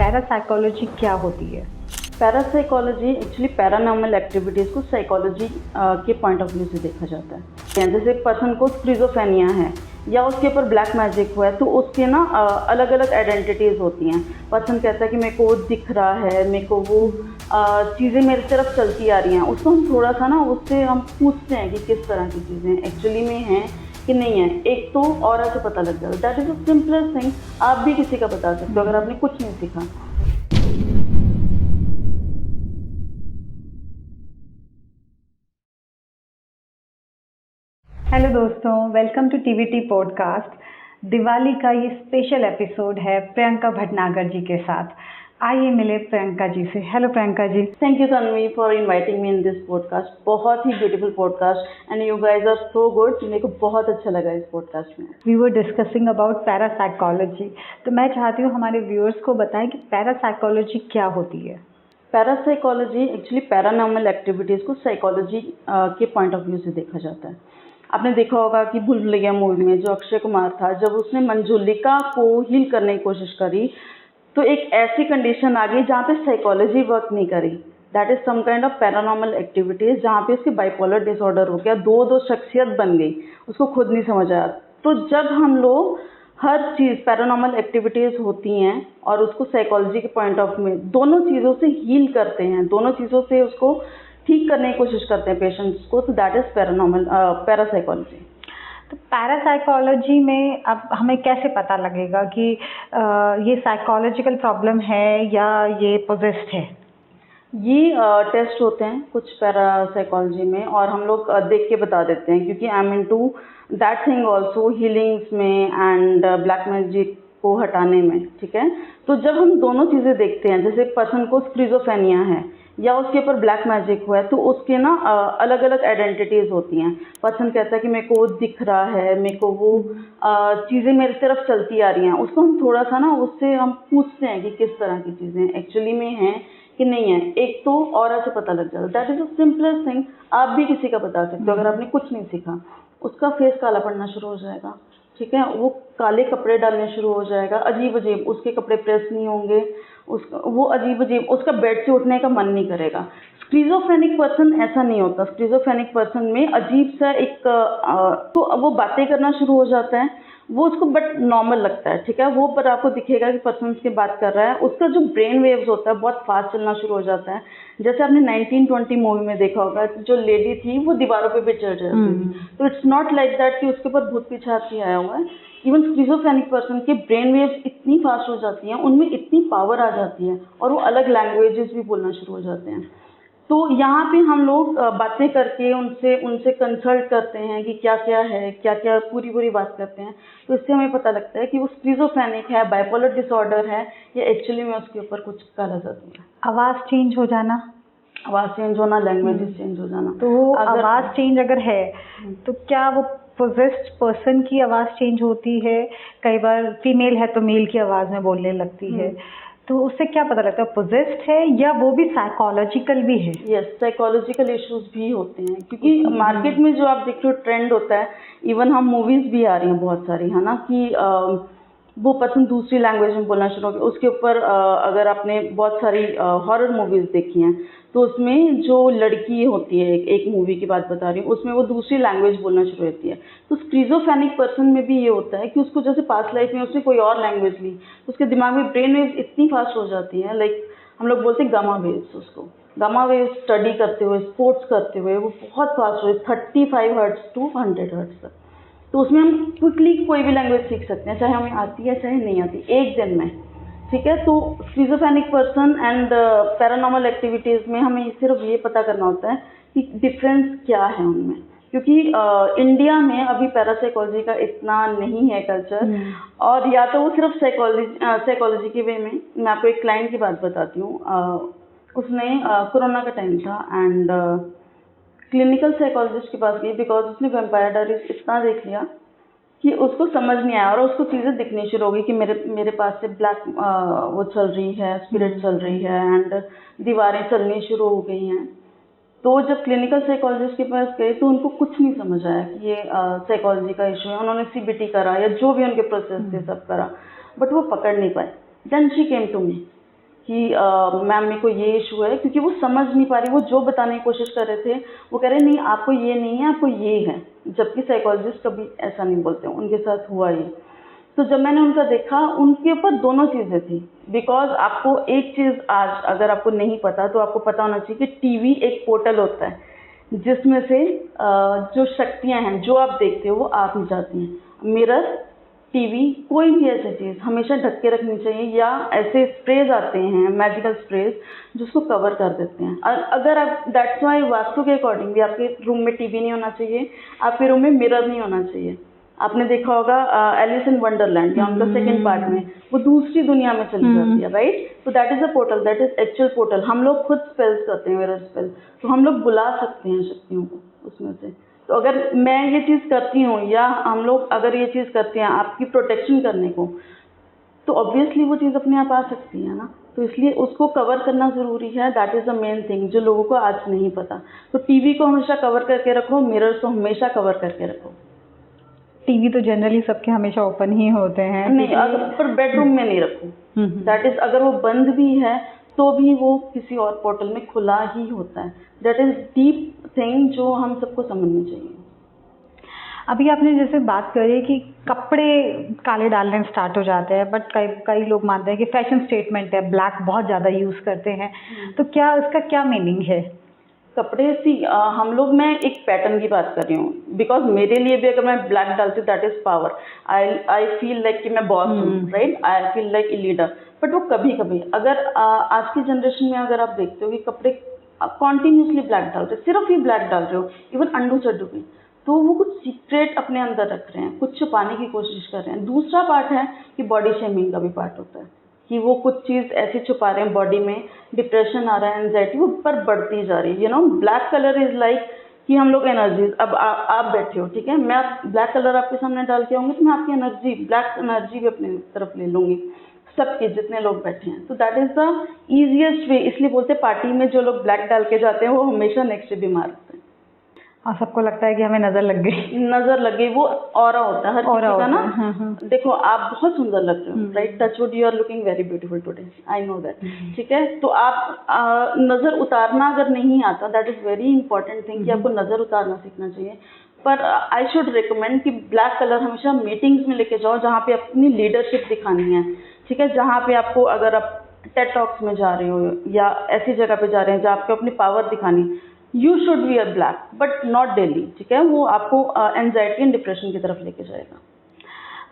Parapsychology क्या होती है? पैरासाइकोलॉजी एक्चुअली पैरानॉर्मल एक्टिविटीज़ को साइकोलॉजी के पॉइंट ऑफ व्यू से देखा जाता है। जैसे पर्सन को स्क्रिजोफेनिया है या उसके ऊपर ब्लैक मैजिक हुआ है तो उसके ना अलग अलग आइडेंटिटीज़ होती हैं। पर्सन कहता है कि मेरे को वो दिख रहा है, मेरे को वो चीज़ें मेरी तरफ चलती आ रही हैं। उसको हम थोड़ा सा ना उससे हम पूछते हैं कि किस तरह की चीज़ें एक्चुअली में हैं कि नहीं है। एक तो ऑरा से पता लग जाता है। That is the simplest thing. आप भी किसी का बता सकते हो अगर आपने कुछ नहीं सीखा। हेलो दोस्तों, welcome to TVT podcast. Diwali का ये स्पेशल एपिसोड है प्रियंका भटनागर जी के साथ। आइए मिले प्रियंका जी से। Hello Priyanka ji. Thank you Tanvi for inviting me in this podcast. बहुत ही beautiful podcast and you guys are so good. मेरे को बहुत अच्छा लगा इस पॉडकास्ट में। We were discussing about parapsychology, तो मैं चाहती हूँ हमारे व्यूअर्स को बताएं कि पैरासाइकोलॉजी क्या होती है। पैरासाइकोलॉजी एक्चुअली पैरानॉर्मल एक्टिविटीज़ को साइकोलॉजी के पॉइंट ऑफ व्यू से देखा जाता है। आपने देखा होगा कि भूल भुलैया मूवी में जो अक्षय कुमार था, जब उसने मंजुलिका को हील करने की कोशिश करी तो एक ऐसी कंडीशन आ गई जहाँ पे साइकोलॉजी वर्क नहीं करी। That is some kind of paranormal activities जहाँ पे उसके बाइपोलर डिसऑर्डर हो गया, दो शख्सियत बन गई, उसको खुद नहीं समझ आया। तो जब हम लोग हर चीज़ पैरानॉर्मल एक्टिविटीज़ होती हैं और उसको साइकोलॉजी के पॉइंट ऑफ में दोनों चीज़ों से हील करते हैं, दोनों चीज़ों से उसको ठीक करने की कोशिश करते हैं पेशेंट्स को, तो दैट इज़ पैरासाइकोलॉजी। तो पैरासाइकोलॉजी में अब हमें कैसे पता लगेगा कि ये साइकोलॉजिकल प्रॉब्लम है या ये पोजेस्ड है? ये टेस्ट होते हैं कुछ पैरासाइकोलॉजी में और हम लोग देख के बता देते हैं, क्योंकि I am into that thing also, healings में एंड ब्लैक मैजिक को हटाने में। ठीक है, तो जब हम दोनों चीज़ें देखते हैं, जैसे पर्सन को स्क्रिजोफेनिया है या उसके ऊपर ब्लैक मैजिक हुआ है तो उसके ना अलग अलग आइडेंटिटीज़ होती हैं। पर्सन कहता है कि मेरे को वो दिख रहा है, मेरे को वो चीज़ें मेरी तरफ चलती आ रही हैं। उसको हम थोड़ा सा ना उससे हम पूछते हैं कि किस तरह की चीज़ें एक्चुअली में हैं कि नहीं है। एक तो ऑरा से पता लग जाता है। That is the simplest thing. आप भी किसी का बता सकते हो अगर आपने कुछ नहीं सीखा। उसका फेस काला पड़ना शुरू हो जाएगा, ठीक है, वो काले कपड़े डालने शुरू हो जाएगा, अजीब अजीब, उसके कपड़े प्रेस नहीं होंगे, वो अजीब अजीब, उसका बेड से उठने का मन नहीं करेगा। स्क्रिजोफेनिक पर्सन ऐसा नहीं होता। स्क्रिजोफेनिक पर्सन में अजीब सा एक तो अब वो बातें करना शुरू हो जाता है, वो उसको बट नॉर्मल लगता है, ठीक है, वो पर आपको दिखेगा कि पर्सन से बात कर रहा है, उसका जो ब्रेन वेव्स होता है बहुत फास्ट चलना शुरू हो जाता है। जैसे आपने 1920 मूवी में देखा होगा, जो लेडी थी वो दीवारों पे भी चढ़ जाती थी। तो इट्स नॉट लाइक दैट कि उसके ऊपर भूत पिशाच ही आया हुआ है। इवन स्क्रिजोफेनिक पर्सन के ब्रेन वेव्स इतनी फास्ट हो जाती हैं, उनमें इतनी पावर आ जाती है और वो अलग लैंग्वेजेस भी बोलना शुरू हो जाते हैं। तो यहाँ पे हम लोग बातें करके उनसे कंसल्ट करते हैं कि क्या क्या है, क्या क्या पूरी बात करते हैं। तो इससे हमें पता लगता है कि वो स्क्रिजोफेनिक है, बाइपोलर डिसऑर्डर है, या एक्चुअली में उसके ऊपर कुछ काला जादू है। आवाज़ चेंज हो जाना, आवाज़ चेंज होना, लैंग्वेजेस चेंज हो जाना। तो आवाज़ चेंज अगर है तो क्या वो पोजेस्ड पर्सन की आवाज़ चेंज होती है? कई बार फीमेल है तो मेल की आवाज़ में बोलने लगती है, तो उससे क्या पता लगता है पोजेस्ड है या वो भी साइकोलॉजिकल भी है? यस, साइकोलॉजिकल इश्यूज भी होते हैं, क्योंकि मार्केट में जो आप देख रहे हो ट्रेंड होता है, इवन हम मूवीज भी आ रही हैं बहुत सारी, है ना, कि वो पर्सन दूसरी लैंग्वेज में बोलना शुरू हो गया। उसके ऊपर अगर आपने बहुत सारी हॉरर मूवीज देखी हैं तो उसमें जो लड़की होती है, एक मूवी की बात बता रही हूँ, उसमें वो दूसरी लैंग्वेज बोलना शुरू होती है। तो स्क्रिजोफेनिक पर्सन में भी ये होता है कि उसको जैसे पास्ट लाइफ में उसने कोई और लैंग्वेज ली, उसके दिमाग में ब्रेन वेव्स इतनी फास्ट हो जाती हैं, लाइक हम लोग बोलते हैं गामा वेव्स। उसको गामा वेव्स स्टडी करते हुए, स्पोर्ट्स करते हुए वो बहुत फास्ट हो, 35 हर्ट्ज टू 100 हर्ट्ज तक। तो उसमें हम क्विकली कोई भी लैंग्वेज सीख सकते हैं, चाहे हमें आती है चाहे नहीं आती, एक दिन में। ठीक है, तो schizophrenic person and paranormal activities में हमें सिर्फ ये पता करना होता है कि डिफरेंस क्या है उनमें, क्योंकि इंडिया में अभी पैरासाइकोलॉजी का इतना नहीं है कल्चर। और या तो वो सिर्फ साइकोलॉजी के वे में। मैं आपको एक क्लाइंट की बात बताती हूँ। उसने कोरोना का टाइम था एंड क्लिनिकल साइकोलॉजिस्ट के पास गई, बिकॉज उसने वैम्पायर डायरीज इतना देख लिया कि उसको समझ नहीं आया और उसको चीज़ें दिखनी शुरू हो गई कि मेरे पास से ब्लैक वो चल रही है, स्पिरिट चल रही है एंड दीवारें चलनी शुरू हो गई हैं। तो जब क्लिनिकल साइकोलॉजिस्ट के पास गए तो उनको कुछ नहीं समझ आया कि ये साइकोलॉजी का इशू है। उन्होंने CBT करा या जो भी उनके प्रोसेस थे सब करा, बट वो पकड़ नहीं पाए। Then she came to me कि मैम मेरे को ये इशू है, क्योंकि वो समझ नहीं पा रही, वो जो बताने की कोशिश कर रहे थे वो कह रहे नहीं आपको ये नहीं है, आपको ये है, जबकि साइकोलॉजिस्ट कभी ऐसा नहीं बोलते, उनके साथ हुआ ये। तो जब मैंने उनका देखा, उनके ऊपर दोनों चीज़ें थी। बिकॉज आपको एक चीज़ आज अगर आपको नहीं पता तो आपको पता होना चाहिए कि टीवी एक पोर्टल होता है जिसमें से जो शक्तियां हैं जो आप देखते हो वो आप ही जाती हैं। मिरर, टीवी, कोई भी ऐसी चीज़ हमेशा ढक के रखनी चाहिए, या ऐसे स्प्रेज आते हैं मैजिकल स्प्रेज जो उसको कवर कर देते हैं। अगर आप, दैट्स वाई वास्तु के अकॉर्डिंग भी आपके रूम में टीवी नहीं होना चाहिए, आपके रूम में मिरर नहीं होना चाहिए। आपने देखा होगा एलिस इन वंडरलैंड या उनका सेकंड पार्ट में वो दूसरी दुनिया में चली जाती है, राइट? तो that is a portal, that is actual portal. हम लोग खुद स्पेल्स करते हैं, मिरर स्पेल, तो हम लोग बुला सकते हैं शक्तियों को उसमें से। तो अगर मैं ये चीज़ करती हूँ या हम लोग अगर ये चीज़ करते हैं आपकी प्रोटेक्शन करने को, तो ऑब्वियसली वो चीज़ अपने आप आ सकती है ना। तो इसलिए उसको कवर करना ज़रूरी है, that is the main thing जो लोगों को आज नहीं पता। तो टीवी को हमेशा कवर करके रखो, मिरर्स को हमेशा कवर करके रखो। टीवी तो जनरली सबके हमेशा ओपन ही होते हैं। नहीं, अगर पर बेडरूम में नहीं रखो, दैट इज अगर वो बंद भी है तो भी वो किसी और पोर्टल में खुला ही होता है। दैट इज डीप थिंग जो हम सबको समझनी चाहिए। अभी आपने जैसे बात करी कि कपड़े काले डालने स्टार्ट हो जाते हैं, बट कई कई लोग मानते हैं कि फैशन स्टेटमेंट है, ब्लैक बहुत ज़्यादा यूज़ करते हैं, तो क्या इसका क्या मीनिंग है? कपड़े सी हम लोग, मैं एक पैटर्न की बात कर रही हूँ, बिकॉज मेरे लिए भी अगर मैं ब्लैक डालती हूँ that is power. I feel like कि मैं बॉस हूँ, right? I feel like a leader. But वो कभी कभी अगर आज की जनरेशन में अगर आप देखते हो कि कपड़े कॉन्टिन्यूसली ब्लैक डाल रहे हो, सिर्फ ही ब्लैक डाल रहे हो, इवन अंडू चड्डू भी, तो वो कुछ सीक्रेट अपने अंदर रख रहे हैं, कुछ छुपाने की कोशिश कर रहे हैं। दूसरा पार्ट है कि बॉडी शेमिंग का भी पार्ट होता है कि वो कुछ चीज़ ऐसी छुपा रहे हैं बॉडी में, डिप्रेशन आ रहा है, एंजाइटी वो ऊपर बढ़ती जा रही है। You know, black colour is like कि हम लोग एनर्जीज, अब आप बैठे हो, ठीक है, मैं ब्लैक कलर आपके सामने डाल के आऊँगी तो मैं आपकी एनर्जी, ब्लैक एनर्जी भी अपनी तरफ ले लूँगी, सबके जितने लोग बैठे हैं। तो that is the easiest way. इसलिए बोलते पार्टी में जो लोग ब्लैक डाल के जाते हैं वो हमेशा नेक्स्ट डे बीमार होते हैं। और सबको लगता है कि हमें नज़र लग गई। नजर लगे, वो ऑरा होता है हर किसी का ना। हाँ। देखो आप बहुत सुंदर लग रहे हो, right? Touch wood, you are looking very beautiful today, I know that, ठीक है? तो आप नजर उतारना अगर नहीं आता, that is very important thing कि आपको नजर उतारना सीखना चाहिए। पर आई शुड रिकमेंड कि ब्लैक कलर हमेशा मीटिंग्स में लेके जाओ जहाँ पे अपनी लीडरशिप दिखानी है, ठीक है? जहाँ पे आपको, अगर आप टेड टॉक्स में जा रहे हो या ऐसी जगह पे जा रहे हैं जहाँ आपको अपनी पावर दिखानी, you should wear black, but not daily, ठीक है? वो आपको एंजाइटी एंड डिप्रेशन की तरफ लेके जाएगा।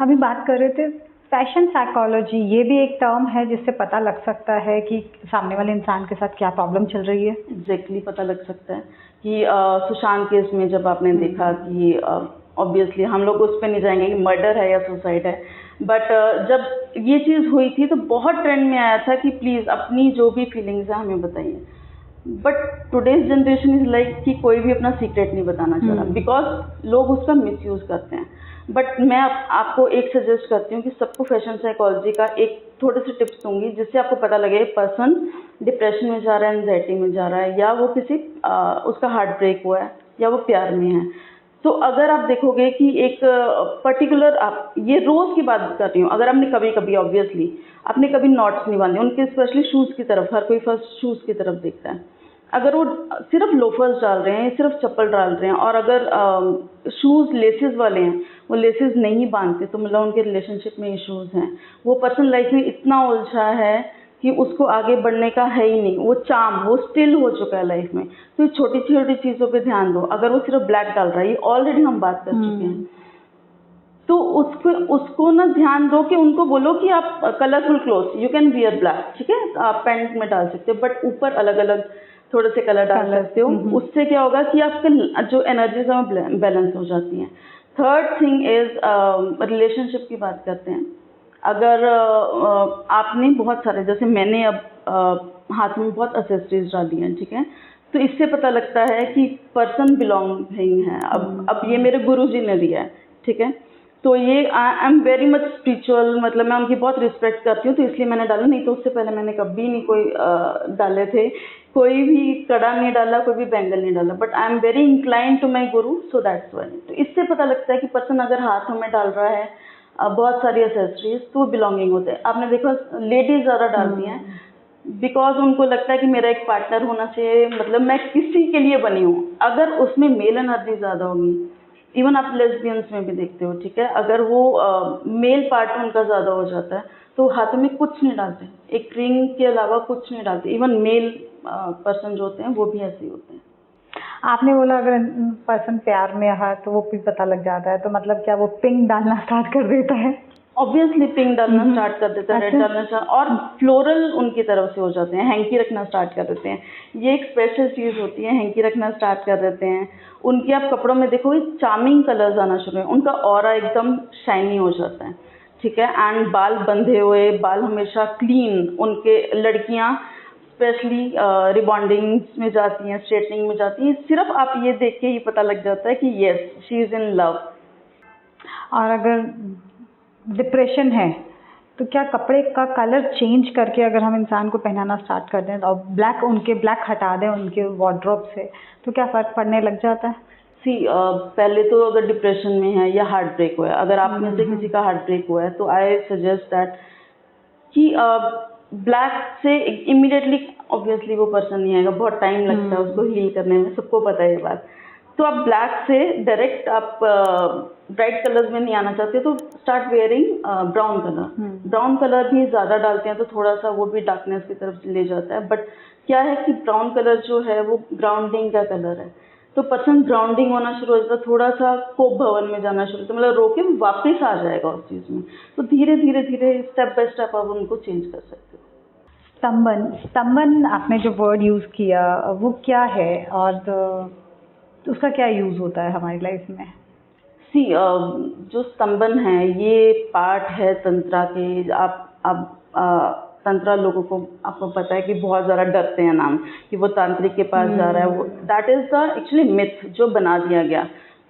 अभी बात कर रहे थे फैशन साइकोलॉजी, ये भी एक टर्म है जिससे पता लग सकता है कि सामने वाले इंसान के साथ क्या प्रॉब्लम चल रही है। एग्जैक्टली पता लग सकता है कि सुशांत केस में जब आपने देखा कि ऑब्वियसली हम लोग उस पर नहीं जाएंगे कि मर्डर है या सुसाइड है, बट जब ये चीज़ हुई थी तो बहुत ट्रेंड में आया था कि प्लीज़ अपनी जो भी फीलिंग्स है हमें बताइए। But today's generation is like कि कोई भी अपना सीक्रेट नहीं बताना चाह रहा, बिकॉज लोग उसका मिसयूज करते हैं। बट मैं आपको एक सजेस्ट करती हूँ कि सबको फैशन साइकोलॉजी का एक थोड़े से टिप्स दूंगी जिससे आपको पता लगे पर्सन डिप्रेशन में जा रहा है, एंजाइटी में जा रहा है, या वो किसी उसका हार्ट ब्रेक हुआ है, या वो प्यार में है। तो अगर आप देखोगे कि एक पर्टिकुलर, आप ये रोज की बात कर रही हूँ, अगर आपने कभी कभी ऑब्वियसली आपने कभी नॉट्स नहीं बांधे उनके, स्पेशली शूज़ की तरफ, हर कोई फर्स्ट शूज़ की तरफ देखता है। अगर वो सिर्फ लोफर्स डाल रहे हैं, सिर्फ चप्पल डाल रहे हैं, और अगर शूज़ लेसेस वाले हैं, वो लेसेस नहीं बांधते, तो मतलब उनके रिलेशनशिप में इश्यूज़ हैं। वो पर्सन लाइफ में इतना उलझा है कि उसको आगे बढ़ने का है ही नहीं, वो चार्म, वो स्टिल हो चुका है लाइफ में। तो छोटी छोटी चीज़ों पे ध्यान दो। अगर वो सिर्फ ब्लैक डाल रहा है, ऑलरेडी हम बात कर चुके हैं, तो उसको ना ध्यान दो कि उनको बोलो कि आप colourful clothes, you can wear black, ठीक है, आप पैंट में डाल सकते हो, बट ऊपर अलग अलग थोड़े से कलर डाल सकते हो। उससे क्या होगा कि आपके जो एनर्जीज हैं बैलेंस हो जाती हैं। थर्ड थिंग इज रिलेशनशिप की बात करते हैं। अगर आपने बहुत सारे, जैसे मैंने अब हाथ में बहुत एक्सेसरीज डाली हैं, ठीक है, तो इससे पता लगता है कि पर्सन बिलोंगिंग है। अब ये मेरे गुरुजी ने दिया है, ठीक है, तो ये आई एम वेरी मच स्पिरिचुअल, मतलब मैं उनकी बहुत रिस्पेक्ट करती हूँ, तो इसलिए मैंने डाला। नहीं तो उससे पहले मैंने कभी नहीं कोई डाले थे, कोई भी कड़ा नहीं डाला, कोई भी बैंगल नहीं डाला, but I am very inclined to my guru, so that's why. तो इससे पता लगता है कि पर्सन अगर हाथों में डाल रहा है बहुत सारी एक्सेसरीज, तो बिलोंगिंग होते हैं। आपने देखो लेडीज ज़्यादा डालती हैं, बिकॉज उनको लगता है कि मेरा एक पार्टनर होना चाहिए, मतलब मैं किसी के लिए बनी हूँ। अगर उसमें मेल एनर्जी ज़्यादा होगी, इवन आप लेस्बियंस में भी देखते हो, ठीक है, अगर वो मेल पार्ट उनका ज़्यादा हो जाता है तो हाथों में कुछ नहीं डालते, एक रिंग के अलावा कुछ नहीं डालते। इवन मेल पर्सन जो होते हैं वो भी ऐसे ही होते हैं। आपने बोला अगर पर्सन प्यार में है तो वो भी पता लग जाता है, तो मतलब क्या वो पिंक डालना स्टार्ट कर देता है? ऑब्वियसली पिंक डालना स्टार्ट कर देता है, रेड अच्छा। डालना स्टार्ट, और फ्लोरल उनकी तरफ से हो जाते हैं, हैंकी रखना स्टार्ट कर देते हैं। ये एक स्पेशल चीज़ होती है, हैंकी रखना स्टार्ट कर देते हैं। उनके आप कपड़ों में देखोगे चार्मिंग कलर्स आना शुरू है, उनका ऑरा एकदम शाइनी हो जाता है, ठीक है। एंड बाल बंधे हुए, बाल हमेशा क्लीन, उनके लड़कियां स्पेशली रिबॉन्डिंग में जाती हैं, स्ट्रेटनिंग में जाती हैं। सिर्फ आप ये देख के ही पता लग जाता है कि yes she is in love. और अगर डिप्रेशन है तो क्या कपड़े का कलर चेंज करके अगर हम इंसान को पहनाना स्टार्ट कर दें और ब्लैक हटा दें उनके वार्डरोब से, तो क्या फ़र्क पड़ने लग जाता है? पहले तो अगर डिप्रेशन में है या हार्ट ब्रेक हुआ है, अगर आप में से किसी का हार्ट ब्रेक हुआ है तो आई सजेस्ट दैट कि ब्लैक से इमीडिएटली ऑब्वियसली वो पर्सन नहीं आएगा, बहुत टाइम लगता है उसको हील करने में, सबको पता है ये बात। तो आप ब्लैक से डायरेक्ट आप ब्राइट कलर्स में नहीं आना चाहते तो start wearing brown colour. Brown colour भी ज़्यादा डालते हैं तो थोड़ा सा वो भी डार्कनेस की तरफ ले जाता है, बट क्या है कि ब्राउन कलर जो है वो ग्राउंडिंग का कलर है, तो पर्सन ग्राउंडिंग होना शुरू हो जाता है, थोड़ा सा कोप भवन में जाना शुरू, तो मतलब रोके वापस आ जाएगा उस चीज़ में। तो धीरे धीरे धीरे स्टेप बाय स्टेप आप उनको चेंज कर सकते हो। स्तंभन आपने जो वर्ड यूज़ किया वो क्या है और उसका क्या यूज़ होता है हमारी लाइफ में? जो स्तंभन है ये पार्ट है तंत्रा के। तंत्रा लोगों को आपको पता है कि बहुत ज़्यादा डरते हैं नाम कि वो तांत्रिक के पास जा रहा है, वो that is the actually myth जो बना दिया गया।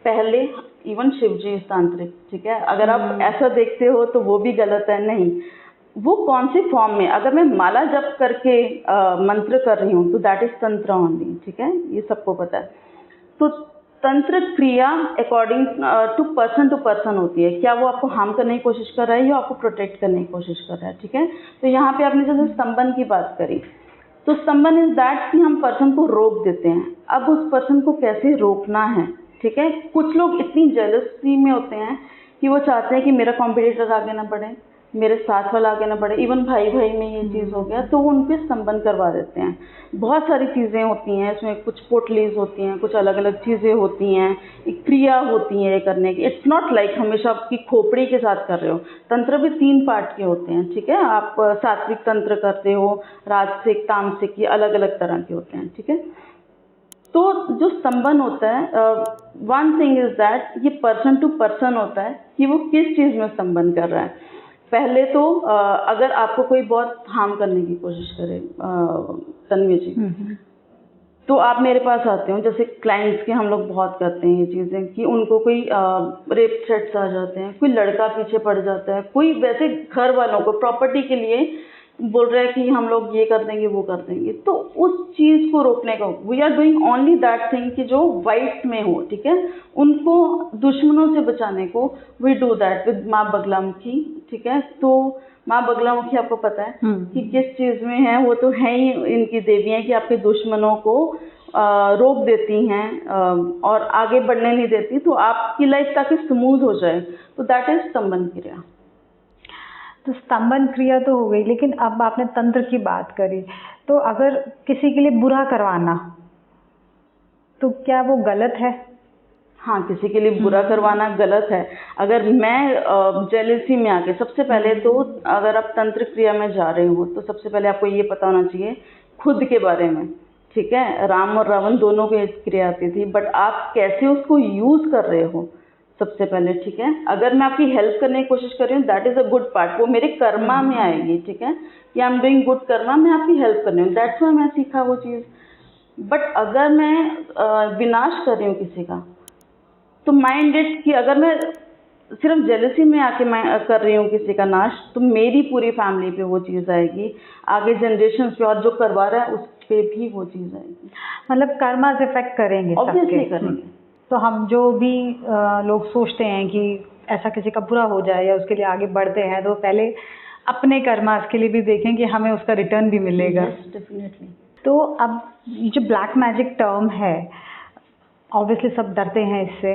पहले इवन शिव जी इज तांत्रिक, ठीक है, अगर आप ऐसा देखते हो तो वो भी गलत है। नहीं, वो कौन से फॉर्म में, अगर मैं माला जप करके मंत्र कर रही हूँ तो दैट इज तंत्र ओनली, ठीक है, ये सबको पता है। तो तंत्र क्रिया अकॉर्डिंग टू पर्सन होती है, क्या वो आपको हार्म करने की कोशिश कर रहा है या आपको प्रोटेक्ट करने की कोशिश कर रहा है, ठीक है। तो यहाँ पे आपने जैसे स्तंभन की बात करी, तो स्तंभन इज दैट कि हम पर्सन को रोक देते हैं। अब उस पर्सन को कैसे रोकना है, ठीक है। कुछ लोग इतनी जेलसी में होते हैं कि वो चाहते हैं कि मेरा कॉम्पिटिटर आगे ना बढ़े, मेरे साथ वाला आगे ना बढ़े, इवन भाई भाई में ये चीज़ हो गया तो वो उन पे स्तंभन करवा देते हैं। बहुत सारी चीज़ें होती हैं इसमें, कुछ पोटलीज होती हैं, कुछ अलग अलग चीज़ें होती हैं, एक क्रिया होती है ये करने की। इट्स नॉट लाइक हमेशा आपकी खोपड़ी के साथ कर रहे हो। तंत्र भी 3 पार्ट के होते हैं, ठीक है। आप सात्विक तंत्र करते हो, राजसिक, तामसिक, ये अलग अलग तरह के होते हैं, ठीक है। तो जो स्तंभन होता है, वन थिंग इज दैट ये पर्सन टू पर्सन होता है कि वो किस चीज़ में स्तंभन कर रहा है। पहले तो अगर आपको कोई बहुत हार्म करने की कोशिश करे, तन्वी जी, तो आप मेरे पास आते हो, जैसे क्लाइंट्स के हम लोग बहुत करते हैं ये चीज़ें कि उनको कोई रेप थ्रेट्स आ जाते हैं, कोई लड़का पीछे पड़ जाता है, कोई वैसे घर वालों को प्रॉपर्टी के लिए बोल रहा है कि हम लोग ये कर देंगे वो कर देंगे, तो उस चीज़ को रोकने का we are doing only that thing कि जो वाइट में हो, ठीक है, उनको दुश्मनों से बचाने को वी डू दैट विद माँ बगलामुखी, ठीक है। तो माँ बगलामुखी आपको पता है कि किस चीज़ में है, वो तो है ही इनकी देवियाँ कि आपके दुश्मनों को रोक देती हैं और आगे बढ़ने नहीं देती, तो आपकी लाइफ ताकि स्मूथ हो जाए, तो दैट इज स्तंभन क्रिया। तो स्तंभन क्रिया तो हो गई, लेकिन अब आपने तंत्र की बात करी, तो अगर किसी के लिए बुरा करवाना तो क्या वो गलत है? हाँ, किसी के लिए बुरा करवाना गलत है। अगर मैं जेलसी में आके, सबसे पहले तो अगर आप तंत्र क्रिया में जा रहे हो तो सबसे पहले आपको ये पता होना चाहिए खुद के बारे में, ठीक है। राम और रावण दोनों की क्रिया आती थी, बट आप कैसे उसको यूज कर रहे हो सबसे पहले, ठीक है। अगर मैं आपकी हेल्प करने की कोशिश कर रही हूँ that is a good part, वो मेरे कर्मा में आएगी, ठीक है, कि I am doing good Karma, मैं आपकी हेल्प कर रही हूँ, दैट्स व्हाई मैं सीखा वो चीज़। बट अगर मैं विनाश कर रही हूँ किसी का, तो माइंड इट कि अगर मैं सिर्फ जेलसी में आके मैं कर रही हूँ किसी का नाश, तो मेरी पूरी फैमिली पे वो चीज़ आएगी, आगे जनरेशन पे, और जो करवा रहा है उस पे भी वो चीज़ आएगी। मतलब कर्मास इफेक्ट करेंगे, ऑब्वियसली करेंगे। तो हम जो भी लोग सोचते हैं कि ऐसा किसी का बुरा हो जाए या उसके लिए आगे बढ़ते हैं, तो पहले अपने कर्मास के लिए भी देखें कि हमें उसका रिटर्न भी मिलेगा। Yes, definitely. तो अब ये जो ब्लैक मैजिक टर्म है, ऑब्वियसली सब डरते हैं इससे,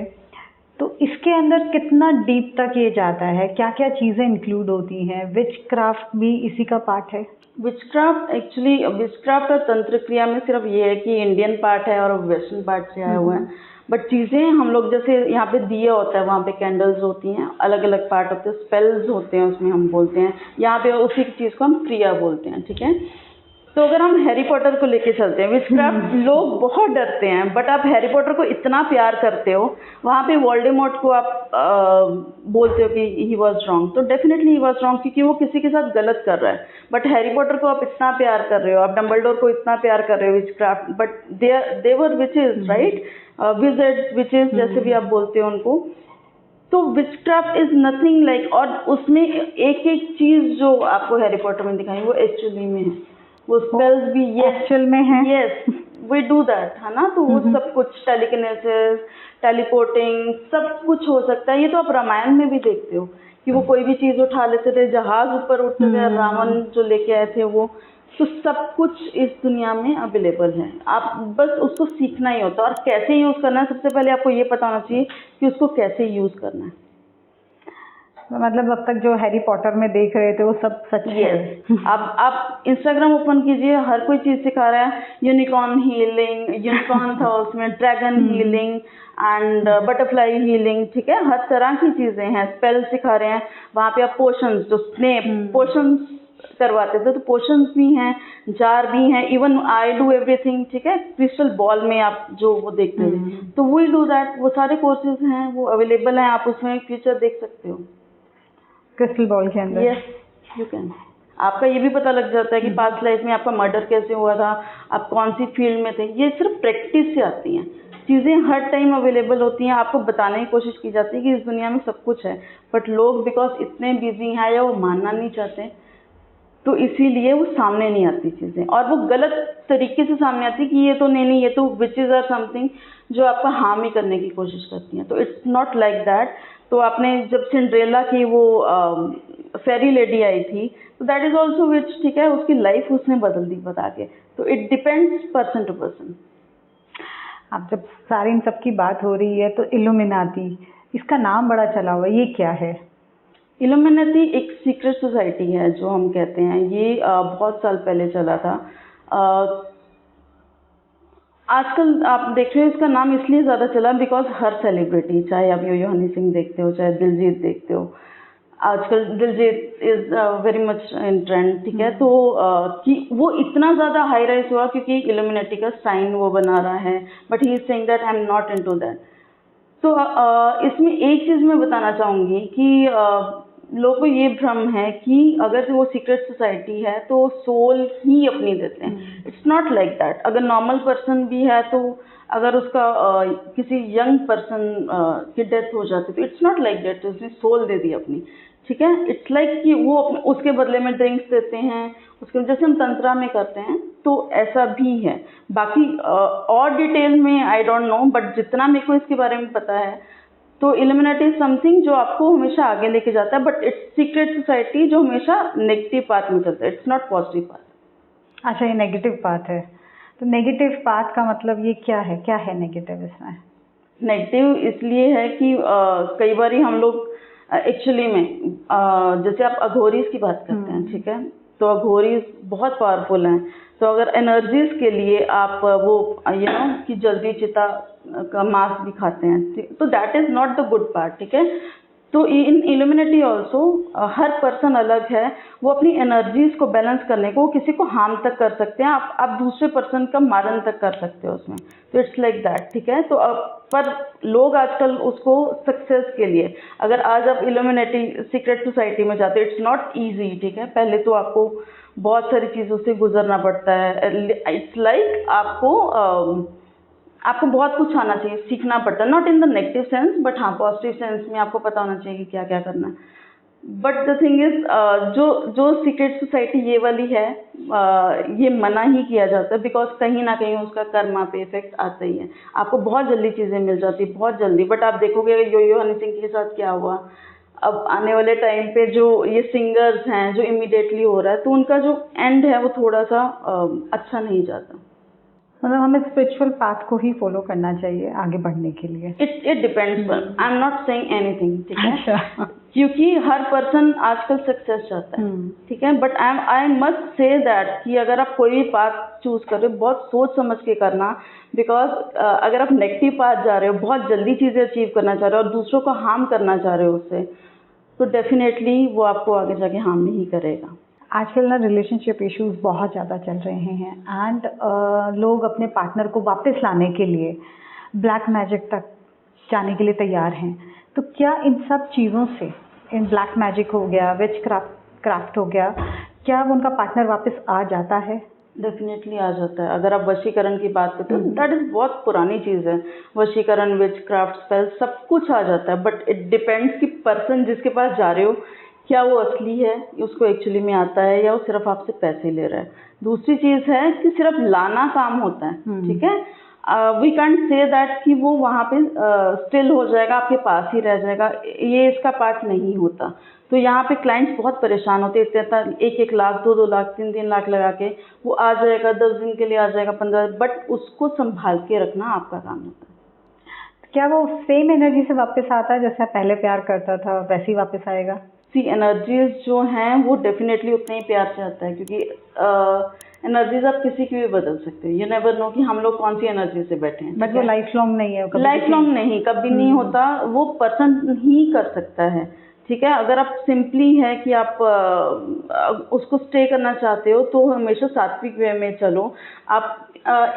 तो इसके अंदर कितना डीप तक ये जाता है, क्या क्या चीज़ें इंक्लूड होती हैं, विच क्राफ्ट भी इसी का पार्ट है? विचक्राफ्ट और तंत्र क्रिया में सिर्फ ये है कि इंडियन पार्ट है और वेस्टर्न पार्ट से आया हुआ है। बट चीज़ें हम लोग जैसे यहाँ पे दिया होता है, वहाँ पे कैंडल्स होती हैं, अलग अलग पार्ट होते हैं, स्पेल्स होते हैं उसमें, हम बोलते हैं यहाँ पे उसी चीज़ को हम क्रिया बोलते हैं, ठीक है। तो अगर हम हैरी पॉटर को लेके चलते हैं, विचक्राफ्ट लोग बहुत डरते हैं, बट आप हैरी पॉटर को इतना प्यार करते हो, वहाँ पे वोल्डेमॉर्ट को आप बोलते हो कि ही वॉज रॉन्ग, तो डेफिनेटली ही वॉज रॉन्ग, क्योंकि वो किसी के साथ गलत कर रहा है। बट हैरी पॉटर को आप इतना प्यार कर रहे हो, आप डम्बलडोर को इतना प्यार कर रहे हो, witchcraft, but they were witches, right, wizards, witches जैसे भी आप बोलते हो उनको। तो विचक्राफ्ट इज नथिंग लाइक, और उसमें एक एक चीज़ जो आपको हैरी पॉटर में दिखाई वो एक्चुअली में है, वो स्पेल्स भी ये एक्चुअल में है। यस, वी डू दैट, है ना। तो वो सब कुछ टेलीकिनेसिस, टेलीपोर्टिंग, सब कुछ हो सकता है। ये तो आप रामायण में भी देखते हो कि वो कोई भी चीज़ उठा लेते थे, जहाज ऊपर उठते थे, रावण जो लेके आए थे वो, तो सब कुछ इस दुनिया में अवेलेबल है। आप बस उसको सीखना ही होता है, और कैसे यूज़ करना है, सबसे पहले आपको ये पता होना चाहिए कि उसको कैसे यूज़ करना है। मतलब अब तक जो हैरी पॉटर में देख रहे थे वो सब सच है। आप इंस्टाग्राम ओपन कीजिए, हर कोई चीज़ सिखा रहा है, यूनिकॉर्न हीलिंग, यूनिकॉर्न था उसमें, dragon healing and butterfly healing, ठीक है, हर तरह की चीज़ें हैं, स्पेल सिखा रहे हैं। वहाँ पे आप पोशंस, जो स्नेप पोशंस करवाते थे, तो पोशंस भी हैं, जार भी हैं, इवन आई डू एवरीथिंग, ठीक है, क्रिस्टल बॉल में आप जो वो देखते थे, तो वी डू दैट, वो सारे कोर्सेज हैं, वो अवेलेबल हैं, आप उसमें फ्यूचर देख सकते हो क्रिस्टल बॉल के अंदर। Yes, you can. आपका ये भी पता लग जाता है कि पास्ट लाइफ में आपका मर्डर कैसे हुआ था, आप कौन सी फील्ड में थे। ये सिर्फ प्रैक्टिस से आती हैं चीज़ें, हर टाइम अवेलेबल होती हैं, आपको बताने की कोशिश की जाती है कि इस दुनिया में सब कुछ है, बट लोग बिकॉज इतने बिजी हैं या वो मानना नहीं चाहते, तो इसीलिए वो सामने नहीं आती चीज़ें, और वो गलत तरीके से सामने आती है कि ये तो नहीं, ये तो विचेस आर समथिंग जो आपका हार्म ही करने की कोशिश करती हैं। तो इट्स नॉट लाइक दैट। तो आपने जब सिंड्रेला की वो फेरी लेडी आई थी, तो दैट इज ऑल्सो विच, ठीक है, उसकी लाइफ उसने बदल दी बता के। तो it depends person to person. अब जब सारी इन सब की बात हो रही है, तो इल्यूमिनाती, इसका नाम बड़ा चला हुआ है, ये क्या है? इल्यूमिनाती एक सीक्रेट सोसाइटी है जो हम कहते हैं, ये बहुत साल पहले चला था। आजकल आप देख रहे हो इसका नाम इसलिए ज़्यादा चला बिकॉज हर सेलिब्रिटी, चाहे आप यो हनी सिंह देखते हो, चाहे दिलजीत देखते हो, आजकल Diljit is very much in trend, ठीक है। तो कि वो इतना ज़्यादा हाई राइज हुआ क्योंकि इल्यूमिनाटी का साइन वो बना रहा है, but he is saying that I am not into that. तो इसमें एक चीज़ मैं बताना चाहूँगी कि लोगों को ये भ्रम है कि अगर वो सीक्रेट सोसाइटी है तो सोल ही अपनी देते हैं। It's not like that. अगर नॉर्मल पर्सन भी है, तो अगर उसका किसी यंग पर्सन की डेथ हो जाती है, तो इट्स नॉट लाइक दैट उसने सोल दे दी अपनी, ठीक है। इट्स लाइक कि वो उसके बदले में ड्रिंक्स देते हैं, उसके जैसे हम तंत्रा में करते हैं, तो ऐसा भी है। बाकी और डिटेल में आई डोंट नो, बट जितना मेरे को इसके बारे में पता है, तो इल्यूमिनाटी इज समथिंग जो आपको हमेशा आगे लेके जाता है, बट इट्स सीक्रेट सोसाइटी जो हमेशा नेगेटिव पाथ में चलता है, इट्स नॉट पॉजिटिव पाथ। अच्छा, ये नेगेटिव पाथ है। तो नेगेटिव पाथ का मतलब ये क्या है? क्या है नेगेटिव इसमें? नेगेटिव इसलिए है कि कई बार हम लोग एक्चुअली में जैसे आप अघोरीज की बात करते हैं, ठीक है, तो अघोरीज बहुत पावरफुल हैं। तो अगर एनर्जीज के लिए आप वो कि जल्दी चिता का मांस भी खाते हैं, तो that is not the good part, ठीक है। तो इन इल्यूमिनेटी ऑल्सो हर पर्सन अलग है, वो अपनी एनर्जीज को बैलेंस करने को किसी को हार्म तक कर सकते हैं, आप दूसरे पर्सन का मारन तक कर सकते हो उसमें। तो इट्स लाइक दैट, ठीक है। तो पर लोग आजकल उसको सक्सेस के लिए, अगर आज आप इल्यूमिनेटी सीक्रेट सोसाइटी में जाते हो, इट्स नॉट ईजी, ठीक है। पहले तो आपको बहुत सारी चीज़ों से गुजरना पड़ता है। इट्स लाइक आपको बहुत कुछ आना चाहिए, सीखना पड़ता है, not in the negative sense, but हाँ पॉजिटिव सेंस में आपको पता होना चाहिए कि क्या क्या करना है। बट द थिंग इज जो सीक्रेट सोसाइटी ये वाली है, ये मना ही किया जाता है, बिकॉज कहीं ना कहीं उसका कर्मा पे इफेक्ट आता ही है। आपको बहुत जल्दी चीज़ें मिल जाती है, बहुत जल्दी, बट आप देखोगे यो हनी सिंह के साथ क्या हुआ, अब आने वाले टाइम पे जो ये सिंगर्स हैं जो इमीडिएटली हो रहा है, तो उनका जो एंड है वो थोड़ा सा अच्छा नहीं जाता। मतलब हमें स्पिरिचुअल पाथ को ही फॉलो करना चाहिए आगे बढ़ने के लिए। It depends, I am not saying anything, ठीक है? अच्छा। क्योंकि हर पर्सन आजकल सक्सेस चाहता है, ठीक है? But I must say that कि अगर आप कोई भी पाथ चूज कर रहे हो, बहुत सोच समझ के करना, बिकॉज अगर आप नेगेटिव पाथ जा रहे हो, बहुत जल्दी चीजें अचीव करना चाह रहे हो और दूसरों को हार्म करना चाह रहे हो उससे, तो डेफिनेटली वो आपको आगे जाके हार्म नहीं करेगा। आजकल ना रिलेशनशिप इश्यूज बहुत ज़्यादा चल रहे हैं एंड लोग अपने पार्टनर को वापस लाने के लिए ब्लैक मैजिक तक जाने के लिए तैयार हैं। तो क्या इन सब चीज़ों से, इन ब्लैक मैजिक हो गया, विच क्राफ्ट हो गया, क्या वो उनका पार्टनर वापस आ जाता है? डेफिनेटली आ जाता है। अगर आप वशीकरण की बात करते हो, दैट इज बहुत पुरानी चीज है। वशीकरण, विच क्राफ्ट, स्पेल, सब कुछ आ जाता है, बट इट डिपेंड्स कि पर्सन जिसके पास जा रहे हो क्या वो असली है, उसको एक्चुअली में आता है, या वो सिर्फ आपसे पैसे ले रहा है। दूसरी चीज है कि सिर्फ लाना काम होता है, ठीक है? वी कैंट से दैट कि वो वहाँ पे स्टिल हो जाएगा, आपके पास ही रह जाएगा, ये इसका पार्ट नहीं होता। तो यहाँ पे क्लाइंट्स बहुत परेशान होते हैं, इतना 1-1 लाख, 2-2 लाख, 3-3 लाख लगा के वो आ जाएगा, 10 दिन के लिए आ जाएगा, 15, बट उसको संभाल के रखना आपका काम होता है। क्या वो सेम एनर्जी से वापस आता है जैसे पहले प्यार करता था वैसे ही वापस आएगा? सी एनर्जीज जो हैं वो डेफिनेटली उतना ही प्यार से आता है, क्योंकि एनर्जीज आप किसी की भी बदल सकते हो। यू नेवर नो कि हम लोग कौन सी एनर्जी से बैठे हैं। बट वो लाइफ लॉन्ग नहीं है, लाइफ लॉन्ग नहीं, कभी नहीं होता, वो पर्सन ही कर सकता है, ठीक है? अगर आप सिंपली है कि आप उसको स्टे करना चाहते हो तो हमेशा सात्विक वे में चलो। आप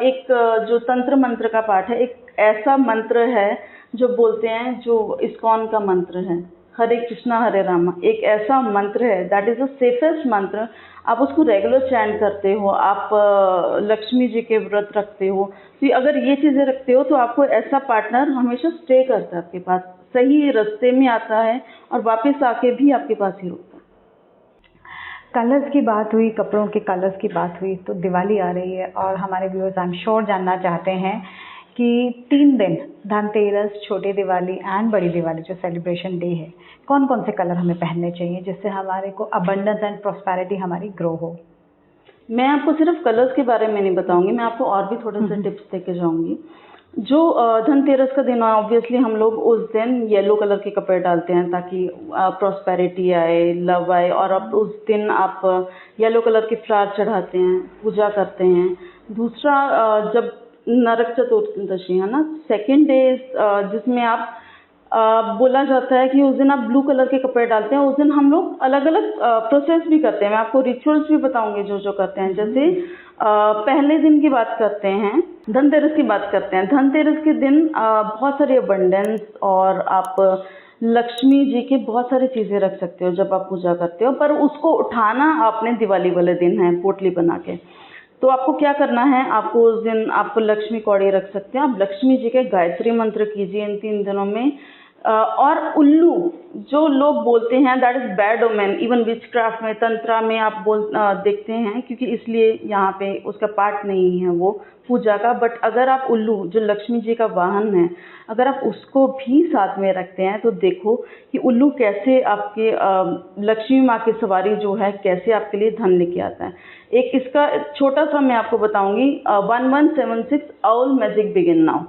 एक जो तंत्र मंत्र का पाठ है, एक ऐसा मंत्र है जो बोलते हैं, जो इस्कॉन का मंत्र है, हरे कृष्णा हरे रामा, एक ऐसा मंत्र है, दैट इज द सेफेस्ट मंत्र। आप उसको रेगुलर चैंट करते हो, आप लक्ष्मी जी के व्रत रखते हो, तो अगर ये चीजें रखते हो तो आपको ऐसा पार्टनर हमेशा स्टे करता है आपके पास, सही रास्ते में आता है और वापस आके भी आपके पास ही रुकता है। कलर्स की बात हुई, कपड़ों के कलर्स की बात हुई, तो दिवाली आ रही है और हमारे व्यूअर्स आई एम श्योर जानना चाहते हैं कि 3 दिन, धनतेरस, छोटी दिवाली एंड बड़ी दिवाली जो सेलिब्रेशन डे है, कौन कौन से कलर हमें पहनने चाहिए जिससे हमारे को अबंडेंस एंड प्रॉस्पेरिटी हमारी ग्रो हो? मैं आपको सिर्फ कलर्स के बारे में नहीं बताऊंगी, मैं आपको और भी थोड़े से टिप्स देके जाऊंगी। जो धनतेरस का दिन है, ऑब्वियसली हम लोग उस दिन येलो कलर के कपड़े डालते हैं ताकि प्रॉस्पेरिटी आए, लव आए, और अब उस दिन आप येलो कलर के फ्लावर चढ़ाते हैं, पूजा करते हैं। दूसरा, जब नरक चतुर्दशी है ना, सेकेंड डे, जिसमें आप बोला जाता है कि उस दिन आप ब्लू कलर के कपड़े डालते हैं। उस दिन हम लोग अलग अलग प्रोसेस भी करते हैं, मैं आपको रिचुअल्स भी बताऊंगी जो जो करते हैं। जैसे पहले दिन की बात करते हैं, धनतेरस की बात करते हैं। धनतेरस के दिन बहुत सारी अबंडेंस और आप लक्ष्मी जी के बहुत सारी चीजें रख सकते हो जब आप पूजा करते हो, पर उसको उठाना आपने दिवाली वाले दिन है पोटली बना के। तो आपको क्या करना है, आपको उस दिन आप लक्ष्मी कौड़ी रख सकते हैं, आप लक्ष्मी जी के गायत्री मंत्र कीजिए इन 3 दिनों में। और उल्लू, जो लोग बोलते हैं that is bad omen, even witchcraft में, तंत्रा में आप देखते हैं, क्योंकि इसलिए यहाँ पे उसका पार्ट नहीं है वो पूजा का। बट अगर आप उल्लू, जो लक्ष्मी जी का वाहन है, अगर आप उसको भी साथ में रखते हैं तो देखो कि उल्लू कैसे आपके लक्ष्मी माँ की सवारी जो है कैसे आपके लिए धन लेके आता है। एक इसका छोटा सा मैं आपको बताऊंगी, 1176 आउल मैजिक बिगिन नाउ।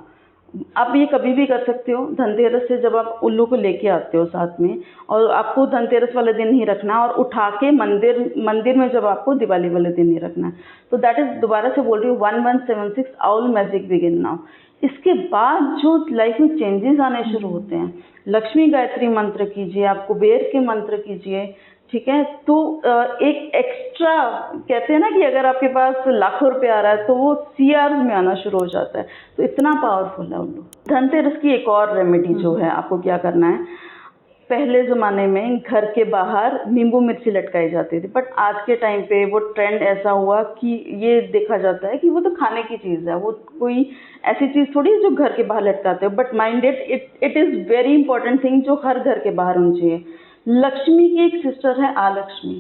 आप ये कभी भी कर सकते हो धनतेरस से, जब आप उल्लू को लेके आते हो साथ में, और आपको धनतेरस वाले दिन ही रखना, और उठा के मंदिर में जब आपको दिवाली वाले दिन ही रखना है। तो दैट इज, दोबारा से बोल रही हूँ, 1176 आउल मैजिक बिगिन नाउ। इसके बाद जो लाइफ में चेंजेस आने शुरू होते हैं, लक्ष्मी गायत्री मंत्र कीजिए, आप कुबेर के मंत्र कीजिए, ठीक है? तो एक एक्स्ट्रा, कहते हैं ना कि अगर आपके पास लाखों रुपए आ रहा है तो वो सीआर में आना शुरू हो जाता है। तो इतना पावरफुल है उल्लू। धनतेरस की एक और रेमेडी जो है, आपको क्या करना है, पहले ज़माने में घर के बाहर नींबू मिर्ची लटकाई जाती थी, बट आज के टाइम पे वो ट्रेंड ऐसा हुआ कि ये देखा जाता है कि वो तो खाने की चीज़ है, वो कोई ऐसी चीज़ थोड़ी है जो घर के बाहर लटकाते हो। But minded, it is very important thing जो हर घर के बाहर होनी चाहिए। लक्ष्मी की एक सिस्टर है आलक्ष्मी,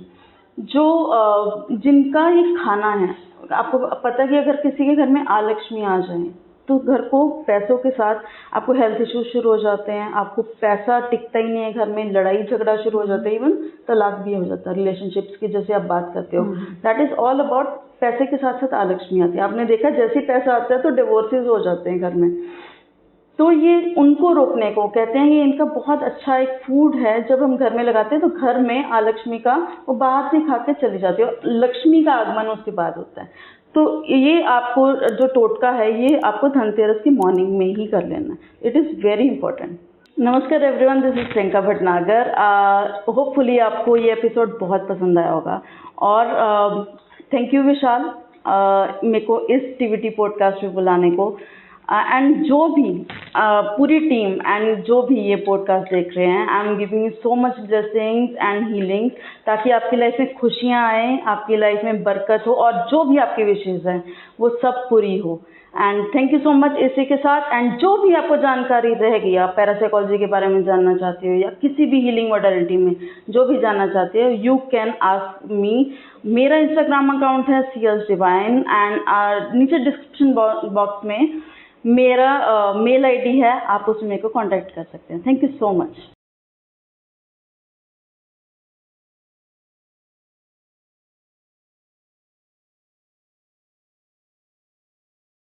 जो जिनका ये खाना है। आपको पता है कि अगर किसी के घर में आलक्ष्मी आ जाए तो घर को पैसों के साथ आपको हेल्थ इश्यूज शुरू हो जाते हैं, आपको पैसा टिकता ही नहीं है घर में, लड़ाई झगड़ा शुरू हो जाता है, इवन तलाक भी हो जाता है रिलेशनशिप्स की, जैसे आप बात करते हो। दैट इज ऑल अबाउट पैसे के साथ साथ आलक्ष्मी आती है। आपने देखा जैसे ही पैसा आता है तो डिवोर्सेज हो जाते हैं घर में। तो ये उनको रोकने को कहते हैं, ये इनका बहुत अच्छा एक फूड है, जब हम घर में लगाते हैं तो घर में आलक्ष्मी का वो बाहर से खा के चली जाती है और लक्ष्मी का आगमन उसके बाद होता है। तो ये आपको जो टोटका है ये आपको धनतेरस की मॉर्निंग में ही कर लेना है। It is very important. नमस्कार everyone, this is Priyanka Bhatnagar. Hopefully आपको ये एपिसोड बहुत पसंद आया होगा और थैंक यू विशाल मेरे को इस टीवीटी पॉडकास्ट में बुलाने को। एंड जो भी पूरी टीम एंड जो भी ये पॉडकास्ट देख रहे हैं, I am giving you so much blessings and healings, ताकि आपकी लाइफ में खुशियाँ आए, आपकी लाइफ में बरकत हो और जो भी आपकी विशेष हैं वो सब पूरी हो। And thank you so much इसी के साथ। एंड जो भी आपको जानकारी रहेगी, आप पैरासाइकोलॉजी के बारे में जानना चाहते हो या किसी भी हीलिंग मॉडलिटी में जो भी जानना चाहते हो, यू कैन आस्क मी। मेरा इंस्टाग्राम अकाउंट है CS Divine एंड नीचे डिस्क्रिप्शन बॉक्स में मेरा मेल ID है, आप उसमें मेरे को कांटेक्ट कर सकते हैं। Thank you so much.